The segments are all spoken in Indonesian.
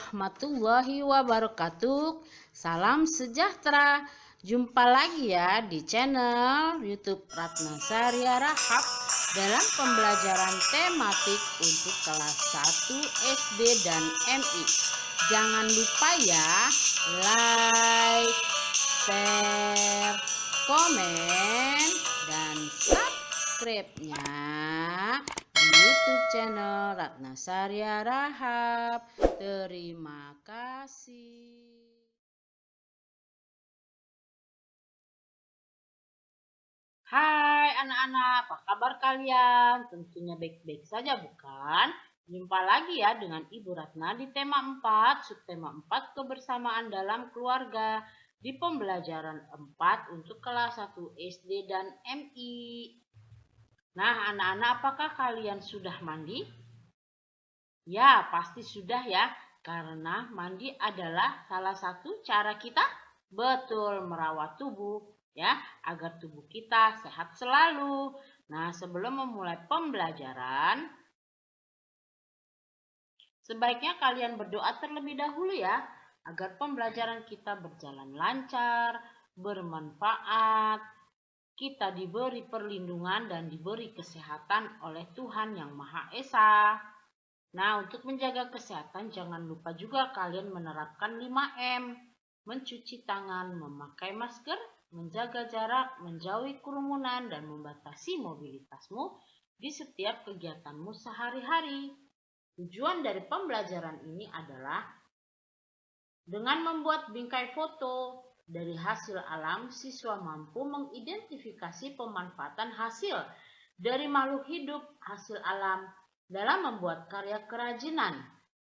warahmatullahi wabarakatuh. Salam sejahtera. Jumpa lagi ya di channel YouTube Ratna Saria Rahab dalam pembelajaran tematik untuk kelas 1 SD dan MI. Jangan lupa ya, like, share, komen, dan subscribe-nya di YouTube channel Ratna Saria Rahab. Terima kasih. Hai anak-anak, apa kabar kalian? Tentunya baik-baik saja bukan? Jumpa lagi ya dengan Ibu Ratna di tema 4, subtema 4 kebersamaan dalam keluarga di pembelajaran 4 untuk kelas 1 SD dan MI. Nah anak-anak, apakah kalian sudah mandi? Ya, pasti sudah ya, karena mandi adalah salah satu cara kita merawat tubuh ya, agar tubuh kita sehat selalu. Nah, sebelum memulai pembelajaran, sebaiknya kalian berdoa terlebih dahulu ya, agar pembelajaran kita berjalan lancar, bermanfaat, kita diberi perlindungan dan diberi kesehatan oleh Tuhan Yang Maha Esa. Nah, untuk menjaga kesehatan, jangan lupa juga kalian menerapkan 5M. Mencuci tangan, memakai masker, menjaga jarak, menjauhi kerumunan, dan membatasi mobilitasmu di setiap kegiatanmu sehari-hari. Tujuan dari pembelajaran ini adalah dengan membuat bingkai foto dari hasil alam, siswa mampu mengidentifikasi pemanfaatan hasil dari makhluk hidup hasil alam dalam membuat karya kerajinan,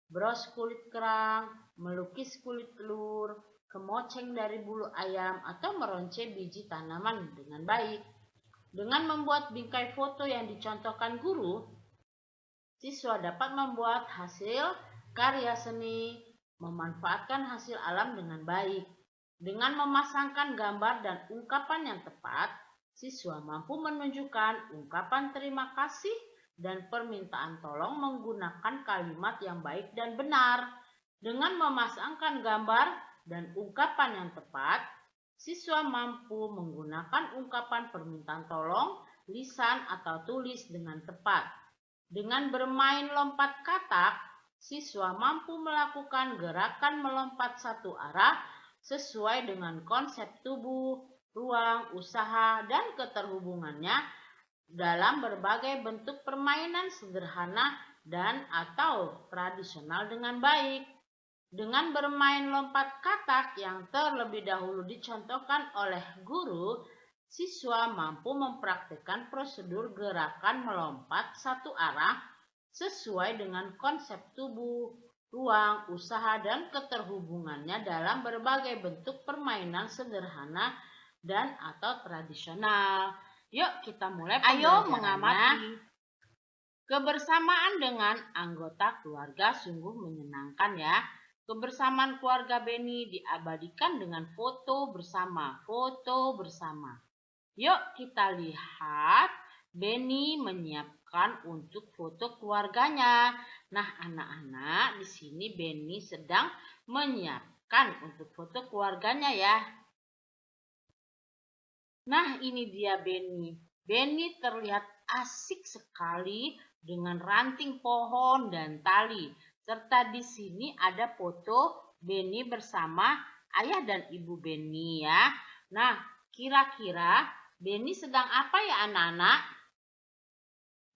bros kulit kerang, melukis kulit telur, kemoceng dari bulu ayam, atau meronce biji tanaman dengan baik. Dengan membuat bingkai foto yang dicontohkan guru, siswa dapat membuat hasil karya seni, memanfaatkan hasil alam dengan baik. Dengan memasangkan gambar dan ungkapan yang tepat, siswa mampu menunjukkan ungkapan terima kasih dan permintaan tolong menggunakan kalimat yang baik dan benar. Dengan memasangkan gambar dan ungkapan yang tepat, siswa mampu menggunakan ungkapan permintaan tolong, lisan atau tulis dengan tepat. Dengan bermain lompat katak, siswa mampu melakukan gerakan melompat satu arah sesuai dengan konsep tubuh, ruang, usaha, dan keterhubungannya dalam berbagai bentuk permainan sederhana dan atau tradisional dengan baik. Dengan bermain lompat katak yang terlebih dahulu dicontohkan oleh guru, siswa mampu mempraktikkan prosedur gerakan melompat satu arah sesuai dengan konsep tubuh, ruang, usaha, dan keterhubungannya dalam berbagai bentuk permainan sederhana dan atau tradisional. Yuk kita mulai pembelajarannya. Ayo mengamati. Kebersamaan dengan anggota keluarga sungguh menyenangkan ya. Kebersamaan keluarga Beni diabadikan dengan foto bersama. Yuk kita lihat Beni menyiapkan untuk foto keluarganya. Nah, anak-anak, di sini Beni sedang menyiapkan untuk foto keluarganya ya. Nah, ini dia Beni. Beni terlihat asik sekali dengan ranting pohon dan tali. Serta di sini ada foto Beni bersama ayah dan ibu Beni ya. Nah, kira-kira Beni sedang apa ya anak-anak?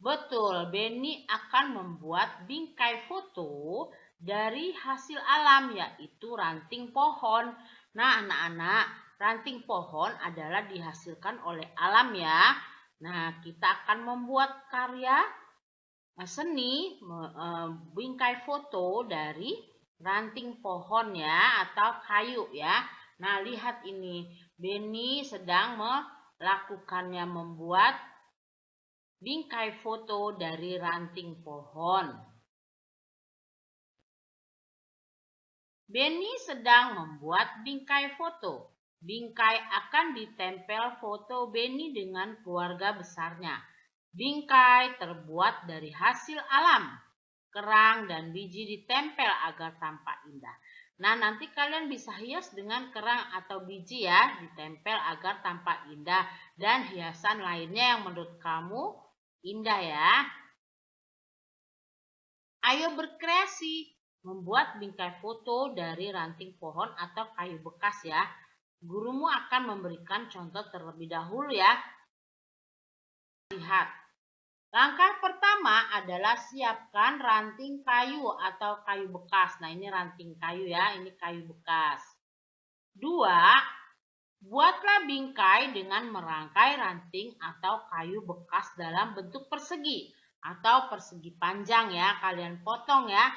Betul, Beni akan membuat bingkai foto dari hasil alam yaitu ranting pohon. Nah, anak-anak, ranting pohon adalah dihasilkan oleh alam ya. Nah, kita akan membuat karya seni bingkai foto dari ranting pohon ya atau kayu ya. Nah, lihat ini. Beni sedang melakukannya membuat bingkai foto dari ranting pohon. Beni sedang membuat bingkai foto. Bingkai akan ditempel foto Beni dengan keluarga besarnya. Bingkai terbuat dari hasil alam. kerang, dan biji ditempel agar tampak indah. Nah, nanti kalian bisa hias dengan kerang atau biji ya, ditempel agar tampak indah. Dan hiasan lainnya yang menurut kamu indah ya. Ayo berkreasi, membuat bingkai foto dari ranting pohon atau kayu bekas ya. Gurumu akan memberikan contoh terlebih dahulu ya. Lihat. Langkah pertama adalah siapkan ranting kayu atau kayu bekas. Nah, ini ranting kayu ya, ini kayu bekas. 2. Buatlah bingkai dengan merangkai ranting atau kayu bekas dalam bentuk persegi atau persegi panjang ya. Kalian potong ya.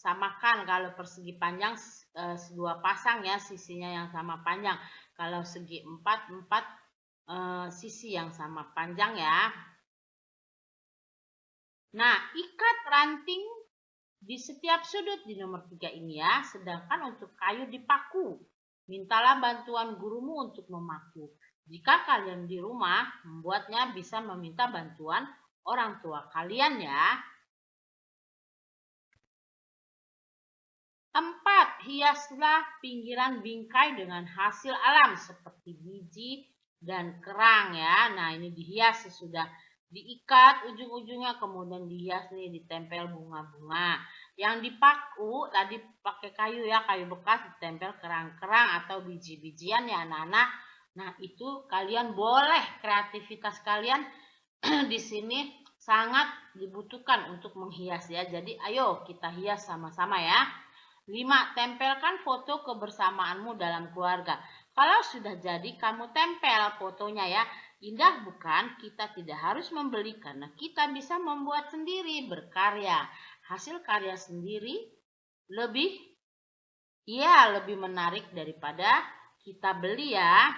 Samakan kalau persegi panjang 2 pasang ya, sisinya yang sama panjang. Kalau segi 4 sisi yang sama panjang ya. Nah, ikat ranting di setiap sudut di nomor 3 ini ya. Sedangkan untuk kayu dipaku, mintalah bantuan gurumu untuk memaku. Jika kalian di rumah membuatnya, bisa meminta bantuan orang tua kalian ya. 4. Hiaslah pinggiran bingkai dengan hasil alam seperti biji dan kerang ya. Nah, ini dihias sudah diikat ujung-ujungnya, kemudian dihias nih, ditempel bunga-bunga. Yang dipaku tadi pakai kayu ya, kayu bekas, ditempel kerang-kerang atau biji-bijian ya anak-anak. Nah, itu kalian boleh, kreativitas kalian di sini sangat dibutuhkan untuk menghias ya. Jadi ayo kita hias sama-sama ya. 5. Tempelkan foto kebersamaanmu dalam keluarga. Kalau sudah jadi, kamu tempel fotonya ya. Indah bukan? Kita tidak harus membeli karena kita bisa membuat sendiri, berkarya. Hasil karya sendiri lebih menarik daripada kita beli ya.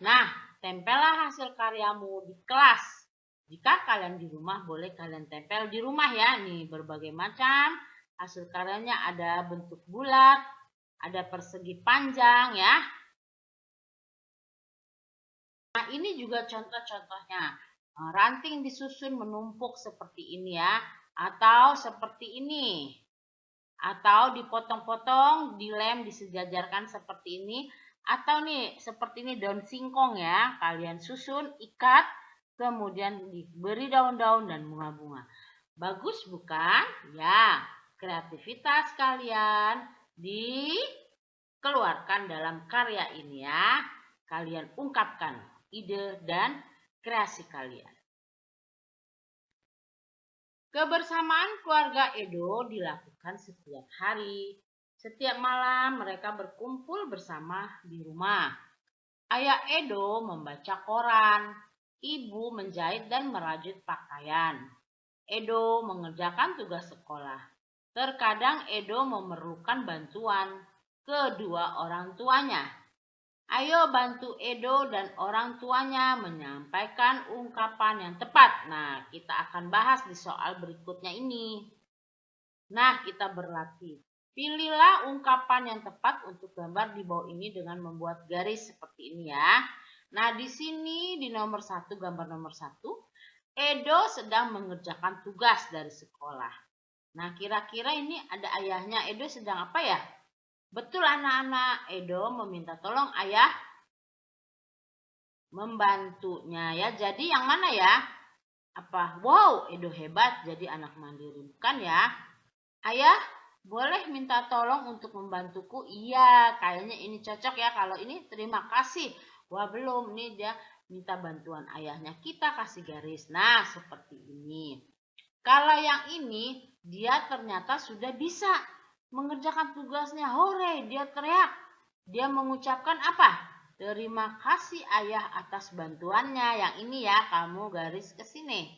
Nah, tempellah hasil karyamu di kelas. Jika kalian di rumah, boleh kalian tempel di rumah ya. Nih, berbagai macam hasil karyanya, ada bentuk bulat, ada persegi panjang ya. Nah, ini juga contoh-contohnya. Ranting disusun menumpuk seperti ini ya, atau seperti ini. Atau dipotong-potong, dilem, disejajarkan seperti ini. Atau nih, seperti ini daun singkong ya. Kalian susun, ikat, kemudian diberi daun-daun dan bunga-bunga. Bagus bukan? Ya. Kreativitas kalian dikeluarkan dalam karya ini ya. Kalian ungkapkan ide dan kreasi kalian. Kebersamaan keluarga Edo dilakukan setiap hari. Setiap malam mereka berkumpul bersama di rumah. Ayah Edo membaca koran, ibu menjahit dan merajut pakaian. Edo mengerjakan tugas sekolah. Terkadang Edo memerlukan bantuan kedua orang tuanya. Ayo bantu Edo dan orang tuanya menyampaikan ungkapan yang tepat. Nah, kita akan bahas di soal berikutnya ini. Nah, kita berlatih. Pilihlah ungkapan yang tepat untuk gambar di bawah ini dengan membuat garis seperti ini ya. Nah, di sini di nomor 1, gambar nomor 1, Edo sedang mengerjakan tugas dari sekolah. Nah, kira-kira ini ada ayahnya. Edo sedang apa ya? Betul anak-anak, Edo meminta tolong ayah membantunya ya. Jadi yang mana ya? Apa? Wow, Edo hebat jadi anak mandiri. Bukan ya? Ayah, boleh minta tolong untuk membantuku? Iya, kayaknya ini cocok ya. Kalau ini terima kasih. Wah, belum. Ini dia minta bantuan ayahnya. Kita kasih garis. Nah, seperti ini. Kalau yang ini, dia ternyata sudah bisa mengerjakan tugasnya. Hore, dia teriak. Dia mengucapkan apa? Terima kasih ayah atas bantuannya. Yang ini ya, kamu garis ke sini.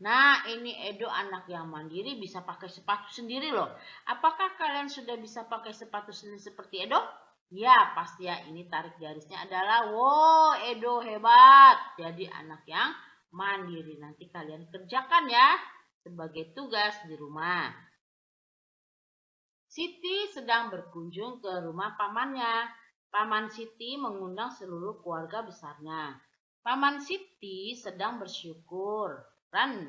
Nah, ini Edo anak yang mandiri, bisa pakai sepatu sendiri loh. Apakah kalian sudah bisa pakai sepatu sendiri seperti Edo? Ya, pasti ya. Ini tarik garisnya adalah, wow, Edo hebat. Jadi anak yang mandiri. Nanti kalian kerjakan ya sebagai tugas di rumah. Siti sedang berkunjung ke rumah pamannya. Paman Siti mengundang seluruh keluarga besarnya. Paman Siti sedang bersyukur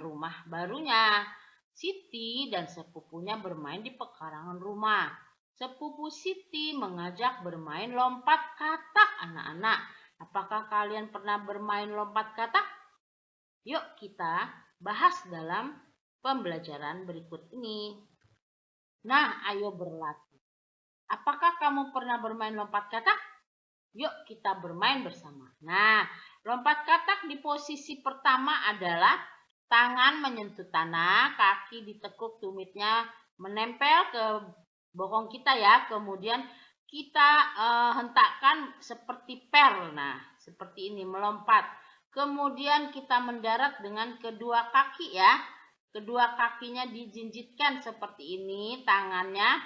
rumah barunya. Siti dan sepupunya bermain di pekarangan rumah. Sepupu Siti mengajak bermain lompat katak anak-anak. Apakah kalian pernah bermain lompat katak? Yuk kita bahas dalam pembelajaran berikut ini. Nah, ayo berlatih. Apakah kamu pernah bermain lompat katak? Yuk kita bermain bersama. Nah, lompat katak di posisi pertama adalah tangan menyentuh tanah, kaki ditekuk tumitnya menempel ke bokong kita ya. Kemudian kita hentakkan seperti per. Nah, seperti ini melompat. Kemudian kita mendarat dengan kedua kaki ya. Kedua kakinya dijinjitkan seperti ini, tangannya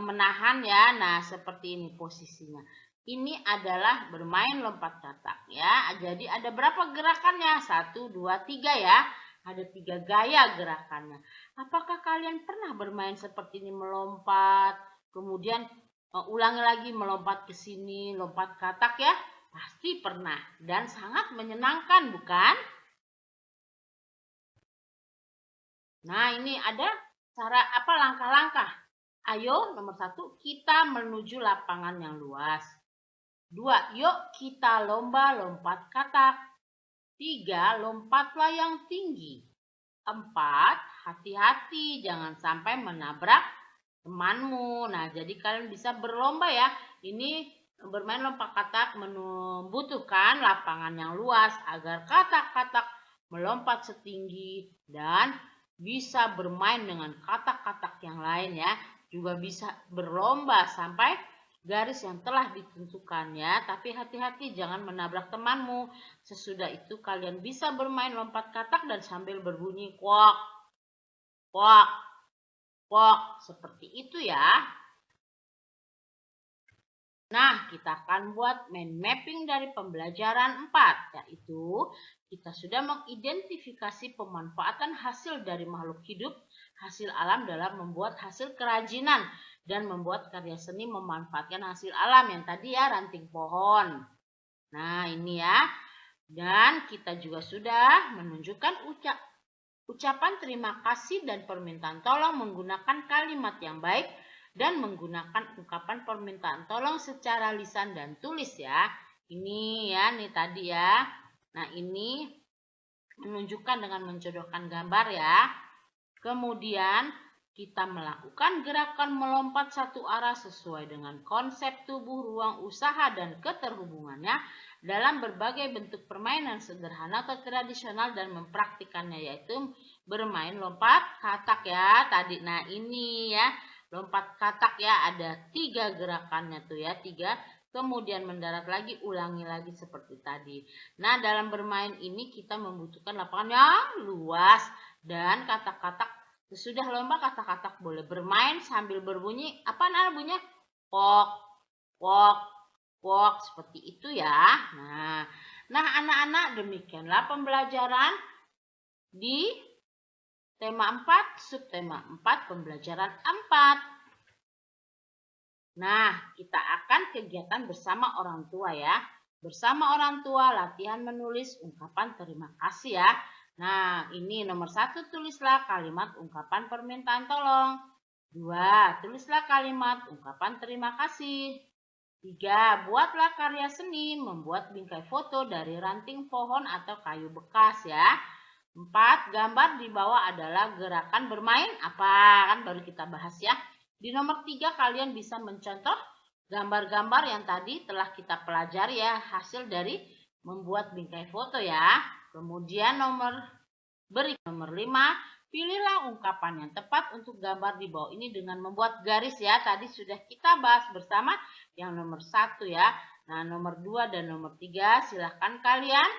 menahan ya. Nah, seperti ini posisinya. Ini adalah bermain lompat katak ya. Jadi ada berapa gerakannya? 1, 2, 3 ya. Ada 3 gaya gerakannya. Apakah kalian pernah bermain seperti ini melompat? Kemudian ulangi lagi melompat ke sini, lompat katak ya. Pasti pernah dan sangat menyenangkan bukan? Nah, ini ada cara apa langkah-langkah. Ayo nomor 1 kita menuju lapangan yang luas. 2, yuk kita lomba lompat katak. 3, lompatlah yang tinggi. 4, hati-hati jangan sampai menabrak temanmu. Nah, jadi kalian bisa berlomba ya. Ini bermain lompat katak membutuhkan lapangan yang luas agar katak-katak melompat setinggi dan bisa bermain dengan katak-katak yang lain ya. Juga bisa berlomba sampai garis yang telah ditentukan ya, tapi hati-hati jangan menabrak temanmu. Sesudah itu kalian bisa bermain lompat katak dan sambil berbunyi kuak, kuak, kuak, seperti itu ya. Nah, kita akan buat mind mapping dari pembelajaran 4, yaitu kita sudah mengidentifikasi pemanfaatan hasil dari makhluk hidup, hasil alam dalam membuat hasil kerajinan, dan membuat karya seni memanfaatkan hasil alam yang tadi ya, ranting pohon. Nah, ini ya. Dan kita juga sudah menunjukkan ucapan terima kasih dan permintaan tolong menggunakan kalimat yang baik dan menggunakan ungkapan permintaan tolong secara lisan dan tulis ya. Ini ya, nih tadi ya. Nah, ini menunjukkan dengan mencodokan gambar ya. Kemudian kita melakukan gerakan melompat satu arah sesuai dengan konsep tubuh, ruang usaha, dan keterhubungannya dalam berbagai bentuk permainan sederhana atau tradisional dan mempraktikannya, yaitu bermain lompat katak ya tadi. Nah, ini ya. Lompat katak ya, ada 3 gerakannya tuh ya, 3. Kemudian mendarat lagi, ulangi lagi seperti tadi. Nah, dalam bermain ini kita membutuhkan lapangan yang luas dan katak-katak. Sesudah lomba katak-katak boleh bermain sambil berbunyi, apa namanya bunyinya? Pok, pok, pok, seperti itu ya. Nah anak-anak demikianlah pembelajaran di tema 4, subtema 4, pembelajaran 4. Nah, kita akan kegiatan bersama orang tua ya. Bersama orang tua, latihan menulis ungkapan terima kasih ya. Nah, ini nomor 1, tulislah kalimat ungkapan permintaan tolong. 2, tulislah kalimat ungkapan terima kasih. 3, buatlah karya seni, membuat bingkai foto dari ranting pohon atau kayu bekas ya. 4, gambar di bawah adalah gerakan bermain apa? Kan baru kita bahas ya. Di nomor 3 kalian bisa mencontoh gambar-gambar yang tadi telah kita pelajari ya, hasil dari membuat bingkai foto ya. Kemudian nomor 5, pilihlah ungkapan yang tepat untuk gambar di bawah ini dengan membuat garis ya. Tadi sudah kita bahas bersama yang nomor 1 ya. Nah, nomor 2 dan nomor 3 silahkan kalian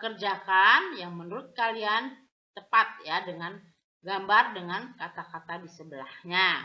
kerjakan yang menurut kalian tepat ya, dengan gambar dengan kata-kata di sebelahnya.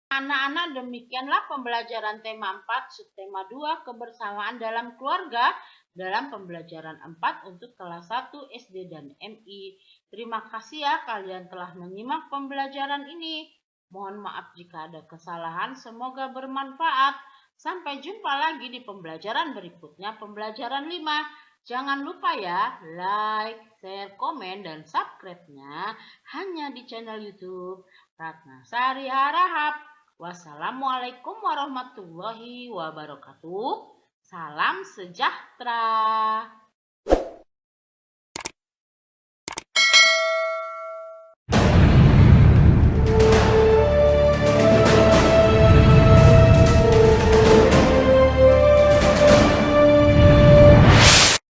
Anak-anak, demikianlah pembelajaran tema 4, subtema 2, kebersamaan dalam keluarga dalam pembelajaran 4 untuk kelas 1 SD dan MI. Terima kasih ya kalian telah menyimak pembelajaran ini. Mohon maaf jika ada kesalahan, semoga bermanfaat. Sampai jumpa lagi di pembelajaran berikutnya, pembelajaran 5. Jangan lupa ya, like, share, komen, dan subscribe-nya hanya di channel YouTube Ratnasari Harahap. Wassalamualaikum warahmatullahi wabarakatuh. Salam sejahtera.